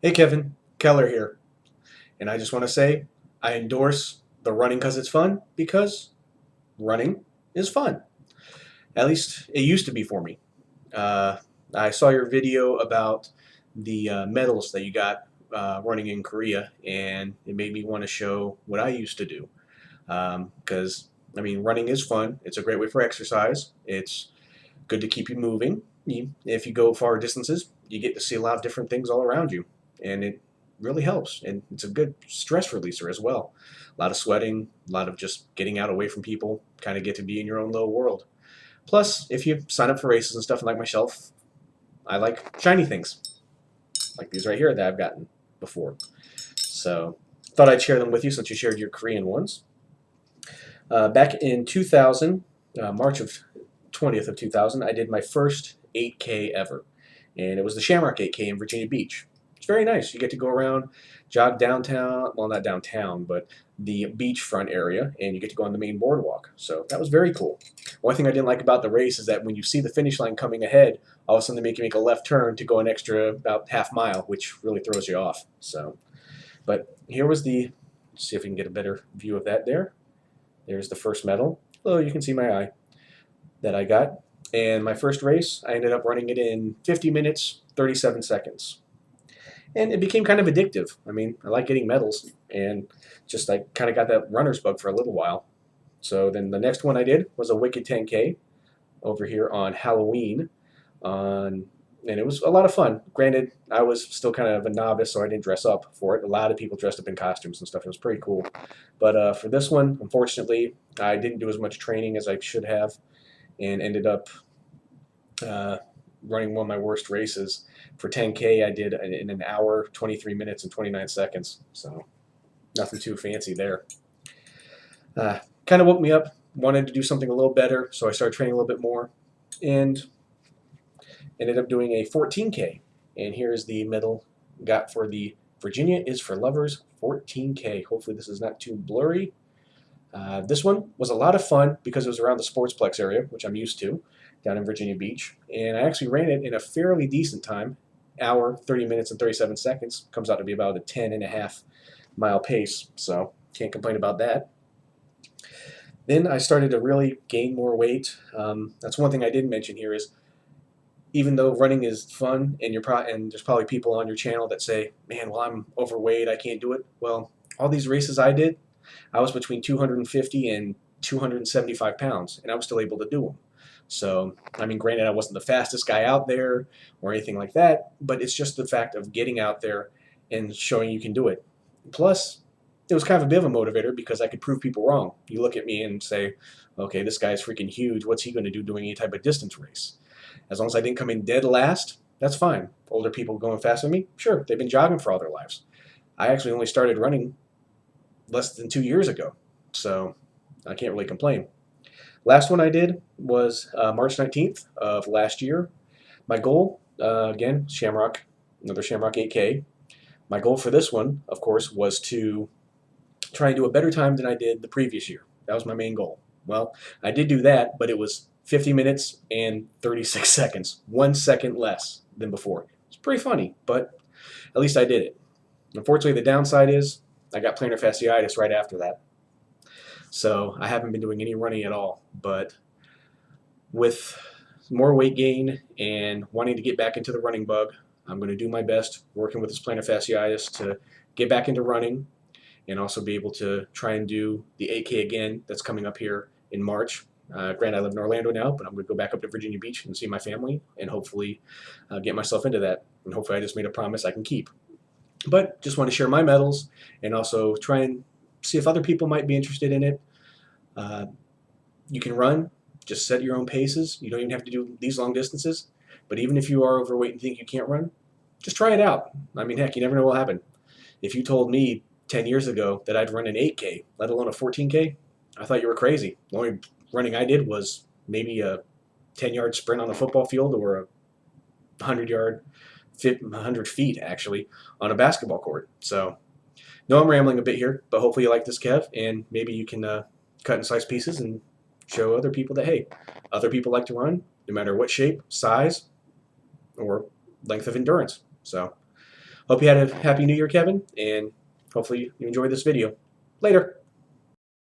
Hey Kevin, Keller here. And I just want to say I endorse the running because it's fun because running is fun. At least it used to be for me. Uh, I saw your video about the medals that you got running in Korea, and it made me want to show what I used to do. Because, running is fun. It's a great way for exercise. It's good to keep you moving. If you go far distances, you get to see a lot of different things all around you, and it really helps. And it's a good stress releaser as well. A lot of sweating, a lot of just getting out away from people, kind of get to be in your own little world. Plus, if you sign up for races and stuff, like myself, I like shiny things, like these right here that I've gotten before. So, thought I'd share them with you since you shared your Korean ones. Back in 2000, March of 20th of 2000, I did my first 8K ever, and it was the Shamrock 8K in Virginia Beach. It's very nice. You get to go around, jog downtown, well, not downtown, but the beachfront area, and you get to go on the main boardwalk. So that was very cool. One thing I didn't like about the race is that when you see the finish line coming ahead, all of a sudden they make you make a left turn to go an extra about half mile, which really throws you off. So, but here was the, let's see if we can get a better view of that there. There's the first medal. Oh, you can see my eye that I got. And my first race, I ended up running it in 50 minutes, 37 seconds. And it became kind of addictive. I like getting medals, and just I kind of got that runner's bug for a little while. So then the next one I did was a Wicked 10K over here on Halloween, on and it was a lot of fun. Granted, I was still kind of a novice, so I didn't dress up for it. A lot of people dressed up in costumes and stuff. It was pretty cool. But for this one, unfortunately, I didn't do as much training as I should have, and ended up uh, running one of my worst races. For 10K, I did in an hour, 23 minutes, and 29 seconds. So nothing too fancy there. Kind of woke me up. Wanted to do something a little better, so I started training a little bit more, and ended up doing a 14K. And here's the medal got for the Virginia is for Lovers 14K. Hopefully this is not too blurry. This one was a lot of fun because it was around the Sportsplex area, which I'm used to, down in Virginia Beach. And I actually ran it in a fairly decent time, hour, 30 minutes, and 37 seconds. Comes out to be about a 10.5 mile pace, so can't complain about that. Then I started to really gain more weight. That's one thing I didn't mention here is even though running is fun, and and there's probably people on your channel that say, "Man, well, I'm overweight, I can't do it." Well, all these races I did, I was between 250 and 275 pounds, and I was still able to do them. So, granted, I wasn't the fastest guy out there or anything like that, but it's just the fact of getting out there and showing you can do it. Plus, it was kind of a bit of a motivator because I could prove people wrong. You look at me and say, okay, this guy's freaking huge. What's he going to do doing any type of distance race? As long as I didn't come in dead last, that's fine. Older people going faster than me, sure, they've been jogging for all their lives. I actually only started running less than 2 years ago, so I can't really complain. Last one I did was March 19th of last year. My goal, again, Shamrock, another Shamrock 8K. My goal for this one, of course, was to try and do a better time than I did the previous year. That was my main goal. Well, I did do that, but it was 50 minutes and 36 seconds, 1 second less than before. It's pretty funny, but at least I did it. Unfortunately, the downside is I got plantar fasciitis right after that. So I haven't been doing any running at all. But with more weight gain and wanting to get back into the running bug, I'm going to do my best working with this plantar fasciitis to get back into running and also be able to try and do the 8K again that's coming up here in March. Granted, I live in Orlando now, but I'm going to go back up to Virginia Beach and see my family and hopefully get myself into that. And hopefully I just made a promise I can keep. But just want to share my medals and also try and see if other people might be interested in it. Uh, you can run, just set your own paces. You don't even have to do these long distances. But even if you are overweight and think you can't run, just try it out. Heck, you never know what will happen. If you told me 10 years ago that I'd run an 8K, let alone a 14K, I thought you were crazy. The only running I did was maybe a 10-yard sprint on a football field or a 100-yard, 100 feet actually, on a basketball court. So, no, I'm rambling a bit here, but hopefully you like this, Kev, and maybe you can cut and slice pieces and show other people that, hey, other people like to run, no matter what shape, size, or length of endurance. So, Hope you had a happy New Year, Kevin, and hopefully you enjoyed this video. Later.